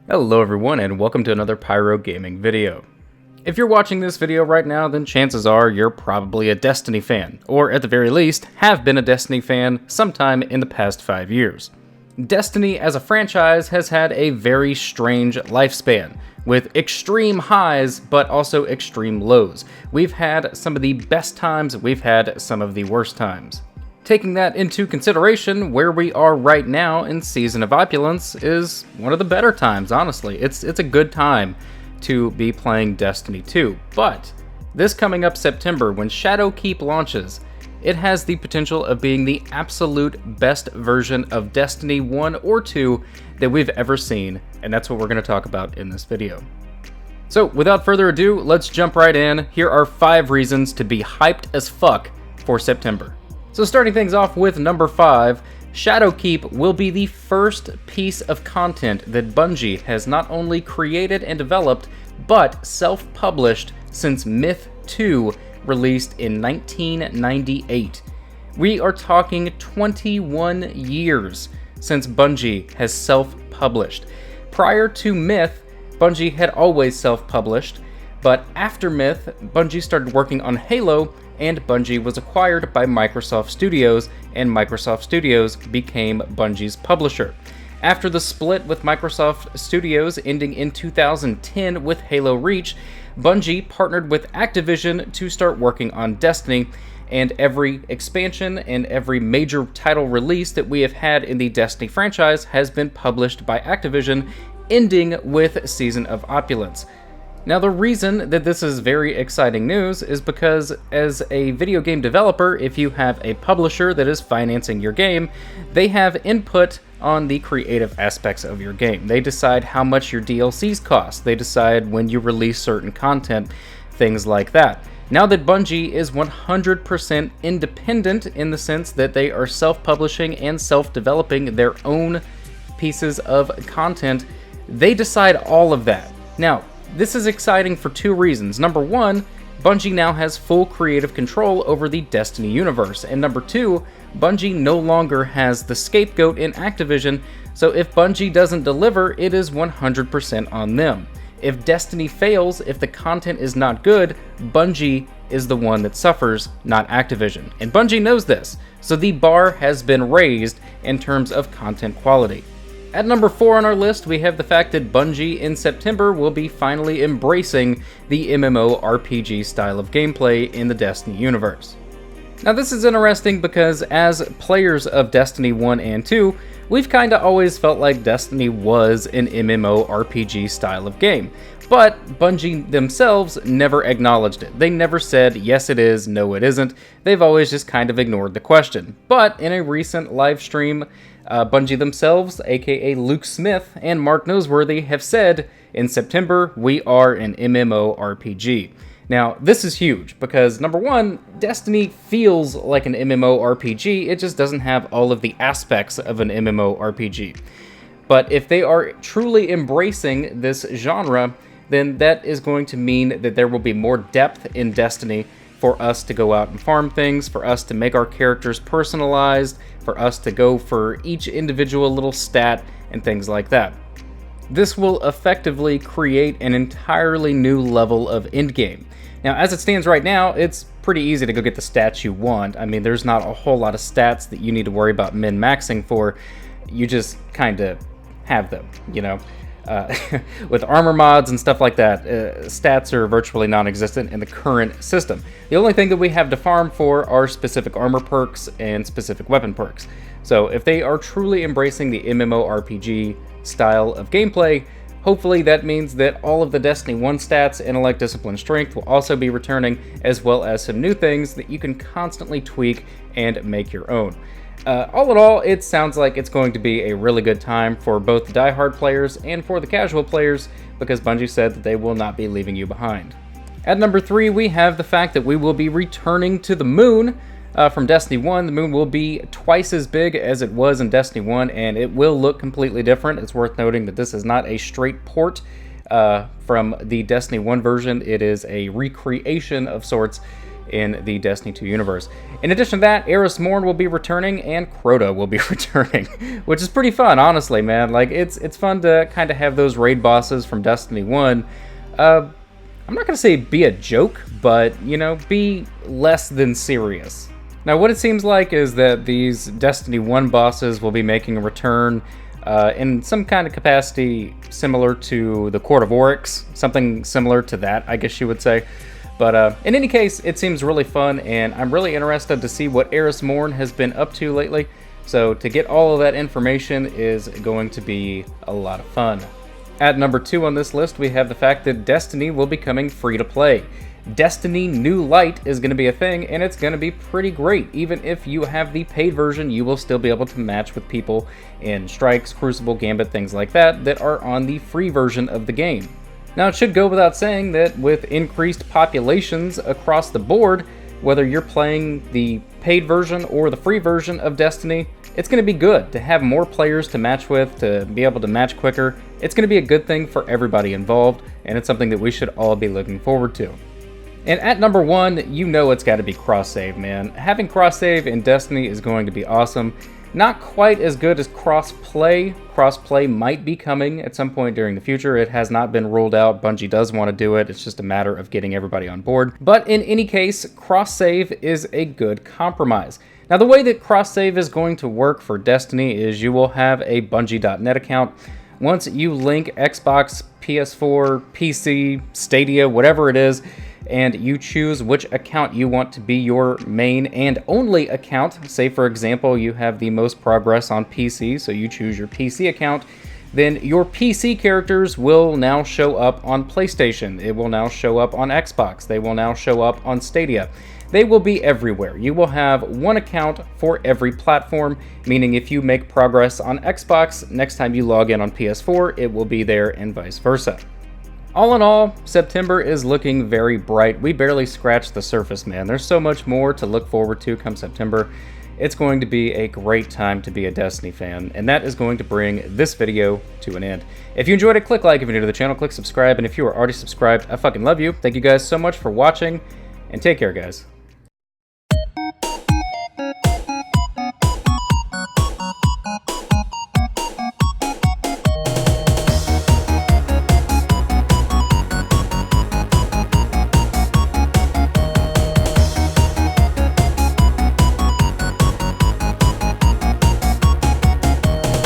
Hello everyone and welcome to another Pyro gaming video. If you're watching this video right now, then chances are you're probably a Destiny fan, or at the very least, have been a Destiny fan sometime in the past 5 years. Destiny as a franchise has had a very strange lifespan, with extreme highs but also extreme lows. We've had some of the best times, we've had some of the worst times. Taking that into consideration, where we are right now in Season of Opulence is one of the better times, honestly. It's a good time to be playing Destiny 2. But this coming up September, when Shadowkeep launches, it has the potential of being the absolute best version of Destiny 1 or 2 that we've ever seen, and that's what we're going to talk about in this video. So without further ado, let's jump right in. Here are 5 reasons to be hyped as fuck for September. So starting things off with number 5, Shadowkeep will be the first piece of content that Bungie has not only created and developed, but self-published since Myth 2 released in 1998. We are talking 21 years since Bungie has self-published. Prior to Myth, Bungie had always self-published, but after Myth, Bungie started working on Halo, and Bungie was acquired by Microsoft Studios, and Microsoft Studios became Bungie's publisher. After the split with Microsoft Studios ending in 2010 with Halo Reach, Bungie partnered with Activision to start working on Destiny, and every expansion and every major title release that we have had in the Destiny franchise has been published by Activision, ending with Season of Opulence. Now, the reason that this is very exciting news is because as a video game developer, if you have a publisher that is financing your game, they have input on the creative aspects of your game. They decide how much your DLCs cost. They decide when you release certain content, things like that. Now that Bungie is 100% independent in the sense that they are self-publishing and self-developing their own pieces of content, they decide all of that. Now, this is exciting for 2 reasons. Number 1, Bungie now has full creative control over the Destiny universe. And number 2, Bungie no longer has the scapegoat in Activision, so if Bungie doesn't deliver, it is 100% on them. If Destiny fails, if the content is not good, Bungie is the one that suffers, not Activision. And Bungie knows this, so the bar has been raised in terms of content quality. At number 4 on our list, we have the fact that Bungie in September will be finally embracing the MMORPG style of gameplay in the Destiny universe. Now this is interesting because as players of Destiny 1 and 2, we've kinda always felt like Destiny was an MMORPG style of game. But Bungie themselves never acknowledged it. They never said, yes it is, no it isn't. They've always just kind of ignored the question. But in a recent live stream, Bungie themselves, aka Luke Smith and Mark Noseworthy, have said, in September, we are an MMORPG. Now, this is huge, because number 1, Destiny feels like an MMORPG, it just doesn't have all of the aspects of an MMORPG. But if they are truly embracing this genre, then that is going to mean that there will be more depth in Destiny for us to go out and farm things, for us to make our characters personalized, for us to go for each individual little stat and things like that. This will effectively create an entirely new level of endgame. Now, as it stands right now, it's pretty easy to go get the stats you want. I mean, there's not a whole lot of stats that you need to worry about min-maxing for. You just kind of have them, you know? With armor mods and stuff like that, stats are virtually non-existent in the current system. The only thing that we have to farm for are specific armor perks and specific weapon perks. So if they are truly embracing the MMORPG style of gameplay, hopefully that means that all of the Destiny 1 stats, intellect, discipline, strength, will also be returning, as well as some new things that you can constantly tweak and make your own. All in all, it sounds like it's going to be a really good time for both the diehard players and for the casual players, because Bungie said that they will not be leaving you behind. At number 3, we have the fact that we will be returning to the moon. From Destiny 1, the moon will be twice as big as it was in Destiny 1, and it will look completely different. It's worth noting that this is not a straight port from the Destiny 1 version. It is a recreation of sorts in the Destiny 2 universe. In addition to that, Eris Morn will be returning and Crota will be returning, which is pretty fun, honestly, man. Like, it's fun to kind of have those raid bosses from Destiny 1. I'm not going to say be a joke, but, you know, be less than serious. Now, what it seems like is that these Destiny 1 bosses will be making a return in some kind of capacity similar to the Court of Oryx, something similar to that, I guess you would say. But in any case, it seems really fun, and I'm really interested to see what Eris Morn has been up to lately. So to get all of that information is going to be a lot of fun. At number 2 on this list, we have the fact that Destiny will be coming free to play. Destiny New Light is going to be a thing, and it's going to be pretty great. Even if you have the paid version, you will still be able to match with people in Strikes, Crucible, Gambit, things like that are on the free version of the game. Now, it should go without saying that with increased populations across the board, whether you're playing the paid version or the free version of Destiny, it's going to be good to have more players to match with, to be able to match quicker. It's going to be a good thing for everybody involved, and it's something that we should all be looking forward to. And at number 1, you know it's got to be cross-save, man. Having cross-save in Destiny is going to be awesome. Not quite as good as cross-play. Cross-play might be coming at some point during the future. It has not been ruled out. Bungie does want to do it. It's just a matter of getting everybody on board. But in any case, cross-save is a good compromise. Now, the way that cross-save is going to work for Destiny is you will have a Bungie.net account. Once you link Xbox, PS4, PC, Stadia, whatever it is, and you choose which account you want to be your main and only account. Say, for example, you have the most progress on PC, so you choose your PC account. Then your PC characters will now show up on PlayStation. It will now show up on Xbox. They will now show up on Stadia. They will be everywhere. You will have one account for every platform, meaning if you make progress on Xbox, next time you log in on PS4, it will be there and vice versa. All in all, September is looking very bright. We barely scratched the surface, man. There's so much more to look forward to come September. It's going to be a great time to be a Destiny fan, and that is going to bring this video to an end. If you enjoyed it, click like. If you're new to the channel, click subscribe. And if you are already subscribed, I fucking love you. Thank you guys so much for watching, and take care, guys.